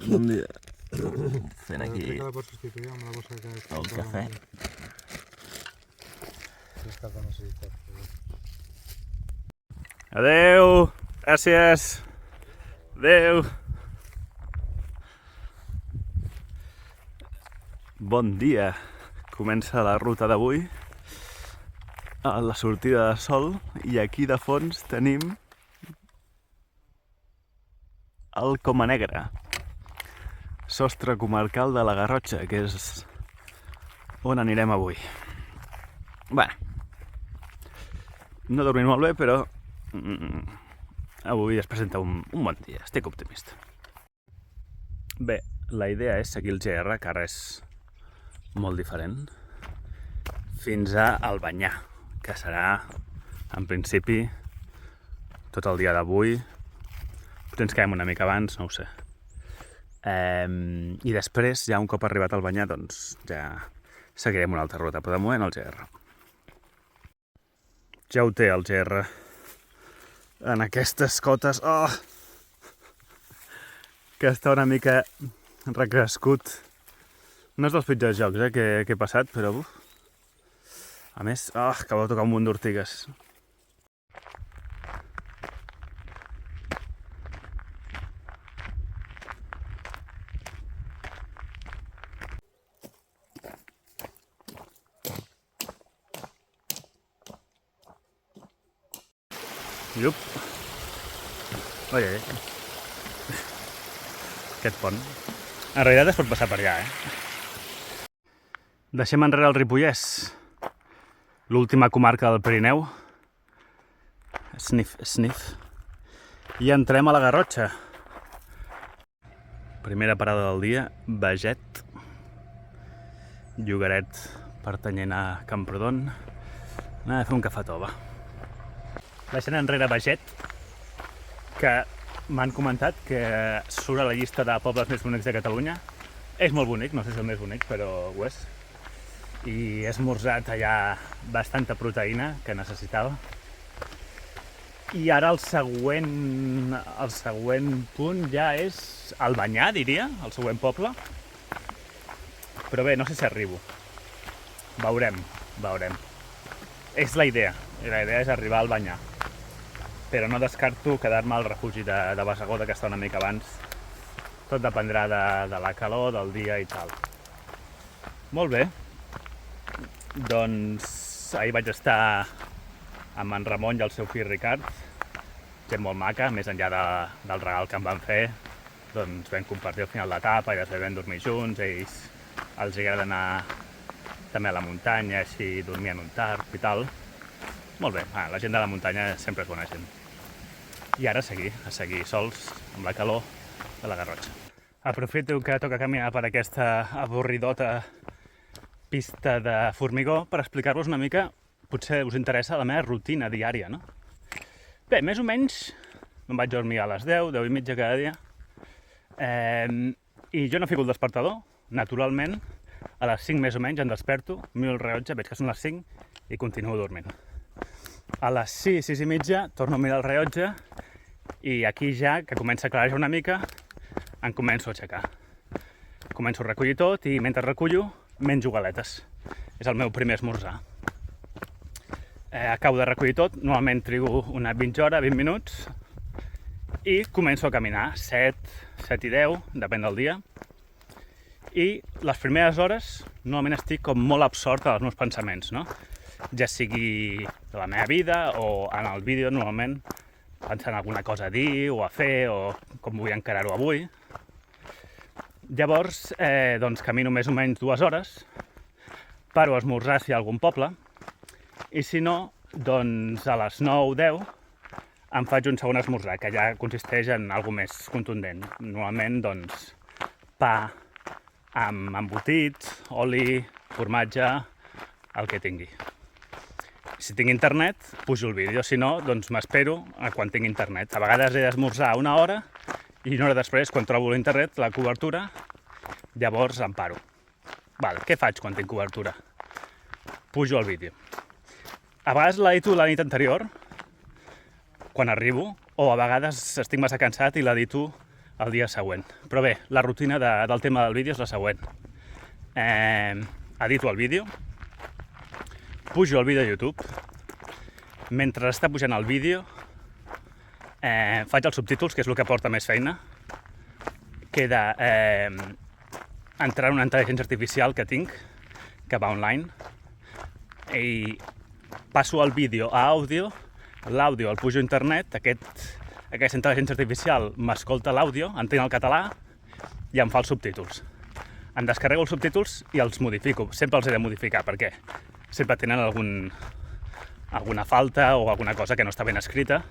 Bon dia. Fent aquí Crec que la pots substituir amb la bossa que... el cafè. Si és cap de necessitat. Adeu! Gràcies! Adeu! Bon dia! Comença la ruta d'avui a la sortida de sol i aquí de fons tenim el Coma Negra, sostre comarcal de la Garrotxa, que és on anirem avui. Bé, no he dormit molt bé, però avui es presenta un bon dia, estic optimista. Bé, la idea és seguir el GR, que ara és molt diferent, fins a Albanyà, que serà, en principi, tot el dia d'avui. Potser ens quedem una mica abans, no ho sé. I després, ja un cop arribat a Albanyà, doncs ja seguirem una altra ruta, però de moment el GR. Ja ho té el GR en aquestes cotes, que està una mica recrescut. No és dels pitjors jocs que he passat, però a més, acabo de tocar un munt d'ortigues. Llup. Oi. Aquest pont. En realitat es pot passar per allà, Deixem enrere el Ripollès, l'última comarca del Pirineu. Sniff, sniff. I entrem a la Garrotxa. Primera parada del dia, Beget. Llogaret pertanyent a Camprodon. Anem a fer un cafetó, va. Deixant enrere Beget, que m'han comentat que surt a la llista de pobles més bonics de Catalunya. És molt bonic, no sé si és el més bonic, però ho és. I he esmorzat allà bastanta proteïna que necessitava. I ara el següent punt ja és Albanyà, diria, el següent poble. Però bé, no sé si arribo. Veurem. És la idea és arribar a Albanyà. Però no descarto quedar-me al refugi de Bassegoda, que està una mica abans. Tot dependrà de la calor, del dia i tal. Molt bé. Doncs ahir vaig estar amb en Ramon i el seu fill Ricard, gent molt maca, més enllà del regal que em van fer, doncs vam compartir al final l'etapa i després vam dormir junts, ells els agrada anar també a la muntanya, així dormir en un tarp i tal. Molt bé, la gent de la muntanya sempre és bona gent. I ara a seguir sols amb la calor de la Garrotxa. Aprofito que toca caminar per aquesta avorridota pista de formigó per explicar-vos una mica, potser us interessa, la meva rutina diària, no? Bé, més o menys me'n vaig dormir a les 10, 10 i mitja cada dia, i jo no fico el despertador, naturalment, a les 5 més o menys em desperto, miro el rellotge, veig que són les 5 i continuo dormint. A les 6, 6 i mitja, torno a mirar el rellotge i aquí ja, que comença a clarejar una mica, em començo a aixecar. Començo a recollir tot i mentre recullo menjo galetes. És el meu primer esmorzar. Acabo de recollir tot, normalment trigo una 20 minuts i començo a caminar, 7 i 10, depèn del dia. I les primeres hores normalment estic com molt absort als meus pensaments, no? Ja sigui de la meva vida o en el vídeo normalment pensant alguna cosa a dir o a fer o com vull encarar-ho avui. Llavors, doncs camino més o menys 2 hores, paro a esmorzar si hi ha algun poble, i si no, doncs a les 9-10 em faig un segon esmorzar, que ja consisteix en alguna més contundent. Normalment, doncs, pa amb embotits, oli, formatge, el que tingui. Si tinc internet, pujo el vídeo, si no, doncs m'espero a quan tinc internet. A vegades he d'esmorzar una hora, i una hora després, quan trobo l'internet, la cobertura, llavors em paro. Què faig quan tinc cobertura? Pujo el vídeo. A vegades l'edito la nit anterior, quan arribo, o a vegades estic massa cansat i l'edito el dia següent. Però bé, la rutina del tema del vídeo és la següent. Edito el vídeo, pujo el vídeo a YouTube, mentre està pujant el vídeo faig els subtítols, que és el que porta més feina, que he d'entrar en una intel·ligència artificial que tinc, que va online, i passo el vídeo a àudio, l'àudio el pujo a internet, aquesta intel·ligència artificial m'escolta l'àudio, entén el català i em fa els subtítols. Em descarrego els subtítols i els modifico. Sempre els he de modificar perquè sempre tenen alguna falta o alguna cosa que no està ben escrita.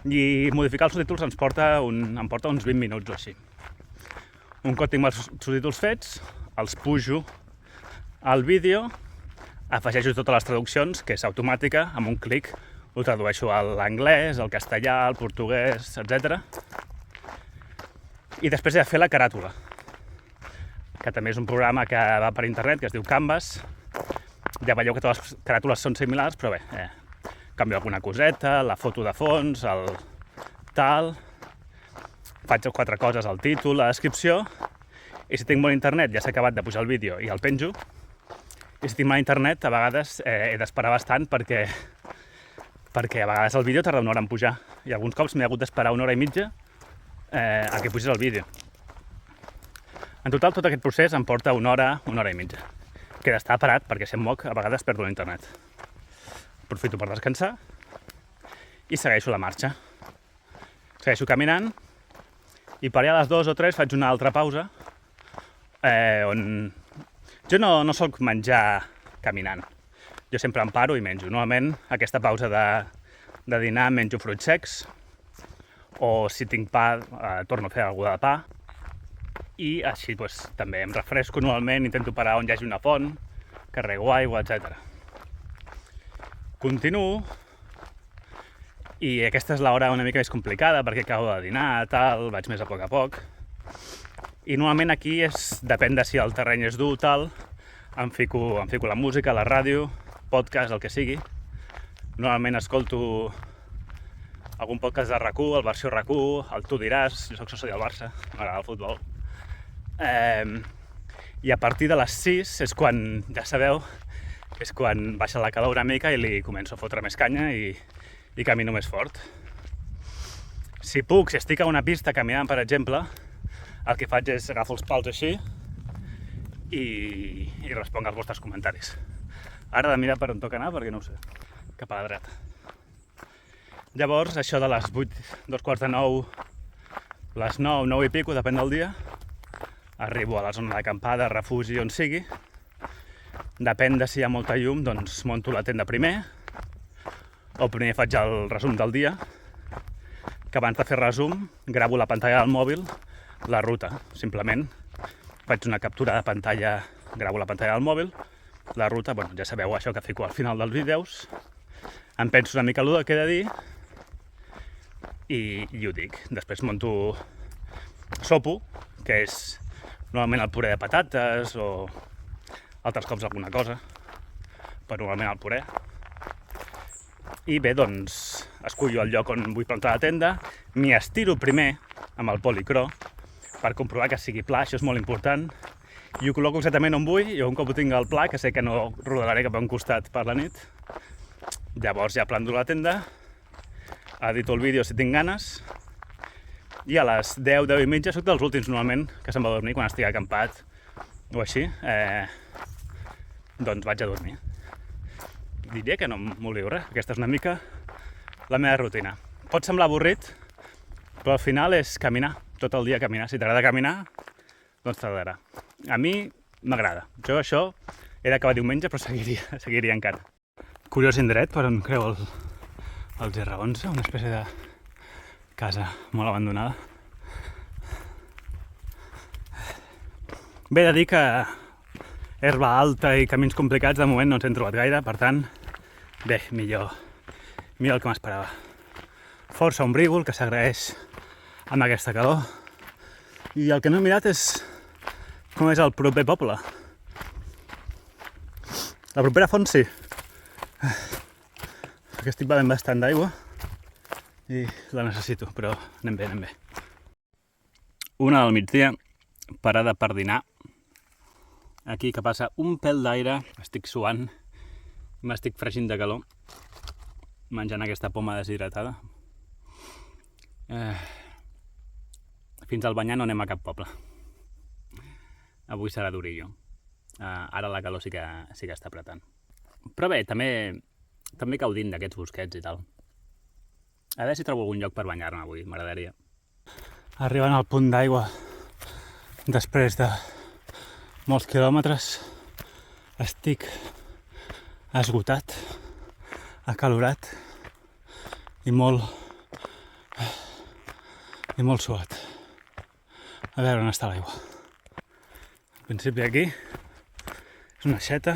I modificar els subtítols em porta uns 20 minuts o així. Un cop tinc els subtítols fets, els pujo al vídeo, afegeixo totes les traduccions, que és automàtica, amb un clic ho tradueixo a l'anglès, al castellà, al portuguès, etc. I després he de fer la caràtula, que també és un programa que va per internet, que es diu Canvas. Ja veieu que totes les caràtules són similars, però bé, canvio alguna coseta, la foto de fons, el tal... Faig 4 coses, el títol, la descripció, i si tinc bon internet ja s'ha acabat de pujar el vídeo i el penjo, i si tinc mal internet a vegades he d'esperar bastant perquè a vegades el vídeo tarda una hora en pujar, i alguns cops m'he hagut d'esperar una hora i mitja a que pugés el vídeo. En total, tot aquest procés em porta una hora i mitja, que he d'estar parat perquè si em moc a vegades perdo l'internet. Aprofito per descansar i segueixo la marxa. Segueixo caminant i per allà a les 2 o 3 faig una altra pausa on jo no soc menjar caminant. Jo sempre em paro i menjo. Normalment aquesta pausa de dinar menjo fruits secs o si tinc pa torno a fer alguna de pa i així doncs, també em refresco normalment, intento parar on hi hagi una font, carrego aigua, etc. Continuo i aquesta és l'hora una mica més complicada perquè acabo de dinar, tal, vaig més a poc. I normalment aquí depèn de si el terreny és dur, tal, em fico la música, la ràdio, podcast, el que sigui. Normalment escolto algun podcast de RAC1, el versió RAC1, el Tu diràs, jo soc soci del Barça, m'agrada el futbol. I a partir de les 6 és quan, ja sabeu, és quan baixa la calor una mica i li començo a fotre més canya i camino més fort. Si puc, si estic a una pista caminant, per exemple, el que faig és agafar els pals així i responc als vostres comentaris. Ara he de mirar per on toca anar perquè no ho sé, cap a la dreta. Llavors, això de les 8, 8:45, les 9, 9 i pico, depèn del dia, arribo a la zona d'acampada, refugi, on sigui. Depèn de si hi ha molta llum, doncs monto la tenda primer, o primer faig el resum del dia, que abans de fer resum gravo la pantalla del mòbil, la ruta, simplement. Faig una captura de pantalla, gravo la pantalla del mòbil, la ruta, bueno, ja sabeu això que fico al final dels vídeos, em penso una mica el que he de dir i ho dic. Després monto sopo, que és normalment el puré de patates o altres cops alguna cosa, però normalment el puré. I bé, doncs, escullo el lloc on vull plantar la tenda, m'hi estiro primer amb el policrò per comprovar que sigui pla, això és molt important, i ho col·loco exactament on vull, i un cop ho tinc al pla, que sé que no rodaré cap a un costat per la nit, llavors ja planto la tenda, edito el vídeo si tinc ganes, i a les 10, 10 i mitja soc dels últims normalment que se'n va a dormir quan estic acampat o així, doncs vaig a dormir. Diria que no m'oblido res, aquesta és una mica la meva rutina. Pot semblar avorrit, però al final és caminar, tot el dia caminar. Si t'agrada caminar, doncs t'agradarà. A mi m'agrada. Jo això he d'acabar diumenge, però seguiria encara. Curiós indret per on creu el GR11, una espècie de casa molt abandonada. Bé, he de dir que herba alta i camins complicats de moment no ens hem trobat gaire, per tant, bé, millor el que m'esperava. Força ombrígol, que s'agraeix amb aquesta calor. I el que no he mirat és com és el proper poble. La propera font sí, perquè estic bevent bastant d'aigua i la necessito, però anem bé. 1 del migdia, parada per dinar. Aquí que passa un pèl d'aire, estic suant, m'estic fregint de calor, menjant aquesta poma deshidratada. Fins al banyar no anem a cap poble. Avui serà durillo. Ara la calor sí que està apretant. Però bé, també gaudint d'aquests bosquets i tal. A veure si trobo algun lloc per banyar-me avui, m'agradaria. Arribant al punt d'aigua, després de molts quilòmetres, estic esgotat, acalorat i molt suat. A veure on està l'aigua. Al principi aquí és una aixeta,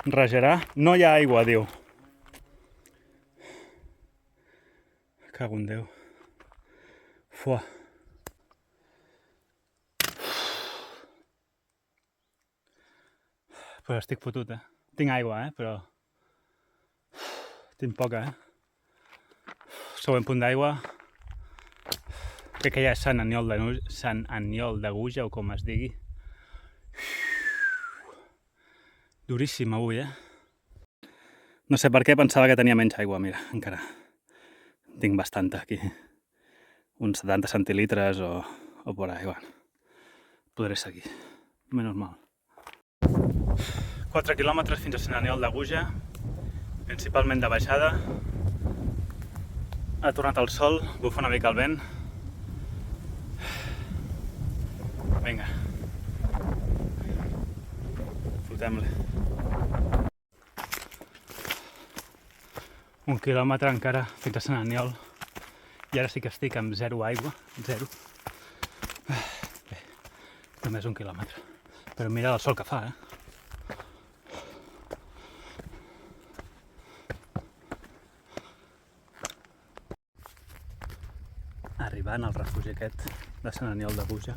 rajarà, no hi ha aigua, diu. Cago en Déu. Fuà. Però estic fotut, Tinc aigua, però tinc poca, Següent punt d'aigua. Crec que ja és Sant Aniol de Gúgia, o com es digui. Duríssim avui, No sé per què pensava que tenia menys aigua, mira, encara. Tinc bastanta aquí. Uns 70 centilitres o por ahí, bueno. Podré seguir. Menys mal. 4 quilòmetres fins a Sant Aniol de Gúgia, principalment de baixada. Ha tornat el sol, bufa una mica el vent. Vinga. Fotem-li. 1 quilòmetre encara fins a Sant Aniol. I ara sí que estic amb 0 aigua, 0. Bé, només 1 quilòmetre. Però mira el sol que fa, Arribant al refugi aquest de Sant Aniol de Gúgia.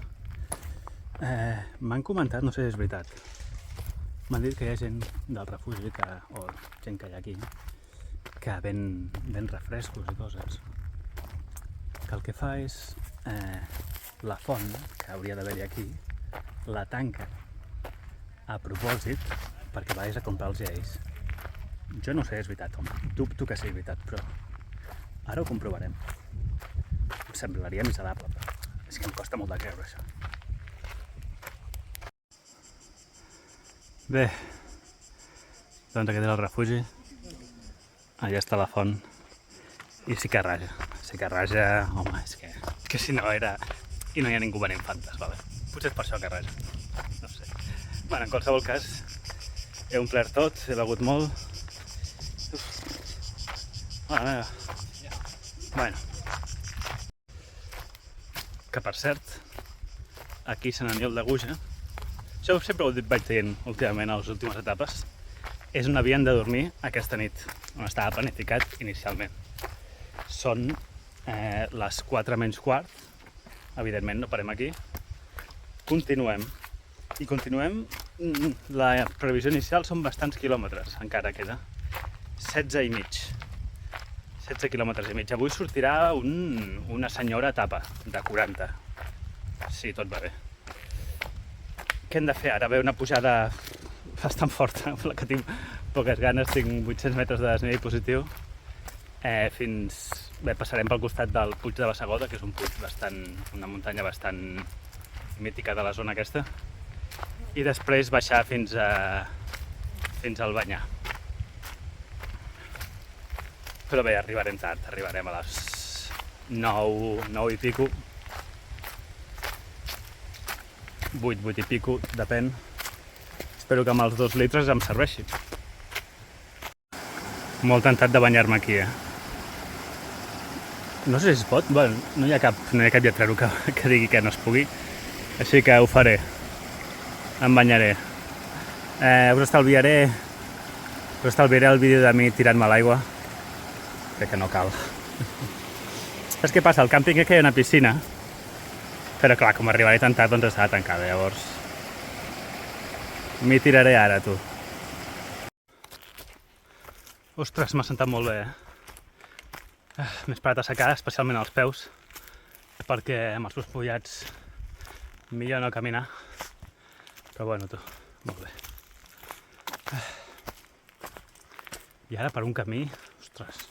M'han comentat, no sé si és veritat, m'han dit que hi ha gent del refugi, o gent que hi ha aquí, que ven refrescos i coses. Que el que fa és la font, que hauria d'haver-hi aquí, la tanca a propòsit perquè vagis a comprar-los a ells. Jo no sé si és veritat, home, dubto que sigui veritat, però ara ho comprovarem. Em semblaria miserable, però és que em costa molt de creure això. Bé, doncs aquest és el refugi. Allà està la font. I sí que raja, home, és que si no era... I no hi ha ningú venint fantes, vale? Potser és per això que raja, no sé. Bueno, en qualsevol cas, he omplert tot, he begut molt. Bueno. Que per cert, aquí a Sant Aniol de Gúgia, això sempre ho vaig dient últimament a les últimes etapes, és on havien de dormir aquesta nit, on estava planificat inicialment. Són les 4 menys quart, evidentment no parem aquí, continuem. I continuem, la previsió inicial són bastants quilòmetres, encara queda, 16 i mig. 16 quilòmetres i mig. Avui sortirà una senyora etapa de 40, si tot va bé. Què hem de fer ara? Ve una pujada bastant forta, amb la que tinc poques ganes, tinc 800 metres de desnivell positiu. Bé, passarem pel costat del Puig de Bassegoda, que és un puig una muntanya bastant mítica de la zona aquesta, i després baixar fins al Banyar. Però bé, arribarem tard, arribarem a les 9 i pico, 8 i pico, depèn. Espero que amb els 2 litres em serveixi. Molt tentat de banyar-me aquí, No sé si es pot, bueno, no hi ha cap lletrero que digui que no es pugui, així que ho faré, em banyaré. Us estalviaré el vídeo de mi tirant-me a l'aigua, crec que no cal. Saps què passa? Al càmping crec que hi ha una piscina, però clar, com arribaré tan tard, doncs estava tancada, llavors m'hi tiraré ara, tu. Ostres, m'ha sentat molt bé, M'he esperat a secar, especialment els peus, perquè amb els follats millor no caminar. Però bueno, tu, molt bé. I ara per un camí, ostres,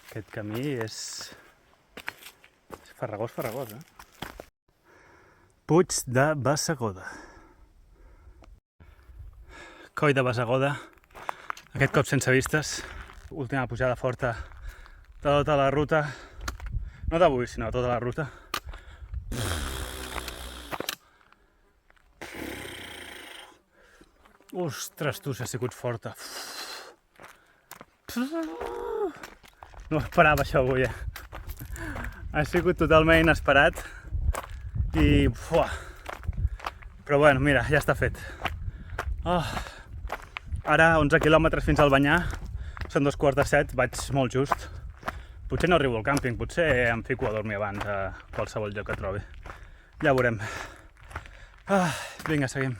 aquest camí és farragós, Puig de Bassegoda. Coll de Bassegoda, aquest cop sense vistes, última pujada forta de tota la ruta, no d'avui, sinó de tota la ruta. Ostres, tu, s'ha sigut forta. No esperava això avui, Ha sigut totalment inesperat i... Però bueno, mira, ja està fet. Ara 11 quilòmetres fins al Banyar, són 6:45, vaig molt just. Potser no arribo al càmping, potser em fico a dormir abans a qualsevol lloc que trobi. Ja ho veurem. Vinga, seguim.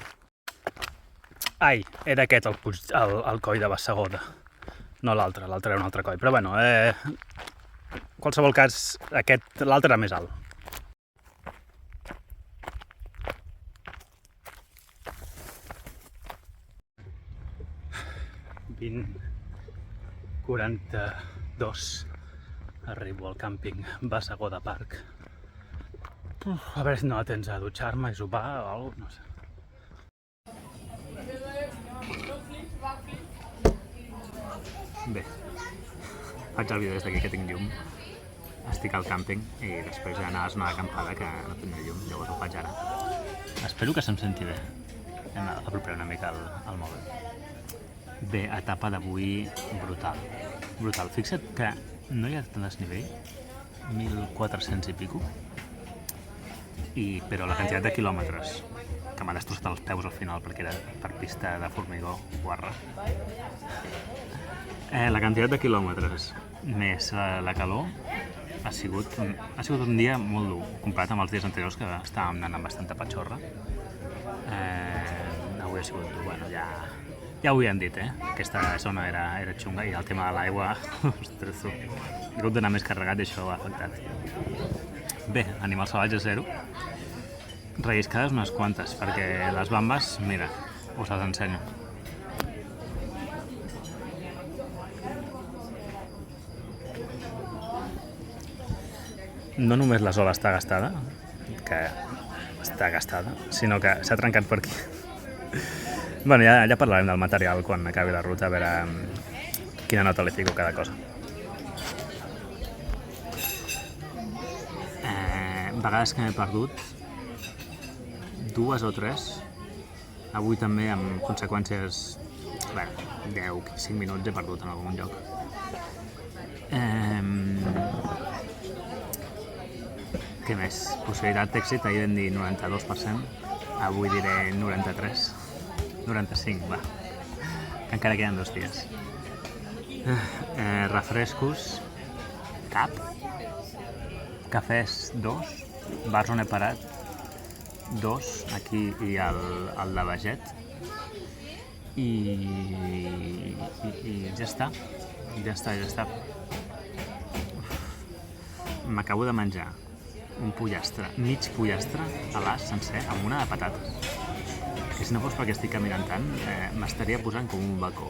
Ai, era aquest el coll de Bassegoda, no l'altre era un altre coll. Però bueno, en qualsevol cas, l'altre era més alt. Vint 42 arribo al càmping Bassegoda Park. A veure si no ha temps a dutxar-me i sopar o alguna cosa, no sé. Bé, faig el vídeo des d'aquí que tinc llum. Estic al càmping i després he d'anar a una acampada que no tenia llum, llavors ho faig ara. Espero que se'm senti bé. Hem d'apropiar una mica el mòbil. Bé, etapa d'avui brutal. Brutal. Fixa't que no hi ha tant desnivell, 1.400 i pico, però la quantitat de quilòmetres que m'ha destrossat els peus al final perquè era per pista de formigó guarra. La quantitat de quilòmetres més la calor ha sigut un dia molt dur, comparat amb els dies anteriors que estàvem anant amb bastanta patxorra. Avui ha sigut dur, bueno, ja ho havien dit, aquesta zona era xunga i el tema de l'aigua, ostres, he hagut d'anar més carregat i això ho ha afectat. Bé, animals salvatges 0, relliscades unes quantes, perquè les bambes, mira, us les ensenyo. No només la sola està gastada, sinó que s'ha trencat per aquí. Bueno, ja parlarem del material quan acabi la ruta, a veure quina nota li fico a cada cosa. Vegades que m'he perdut, 2 o 3, avui també amb conseqüències, 10-5 minuts he perdut en algun lloc. Què més? Possibilitat d'èxit, ahir vam dir 92%, avui diré 93, 95, va, que encara queden 2 dies. Refrescos, cap, cafès 2, bars on he parat 2, aquí i el de Baget, i ja està. M'acabo de menjar un pollastre, mig pollastre a l'as sencer amb una de patates, que si no fos perquè estic caminant tant m'estaria posant com un bacó.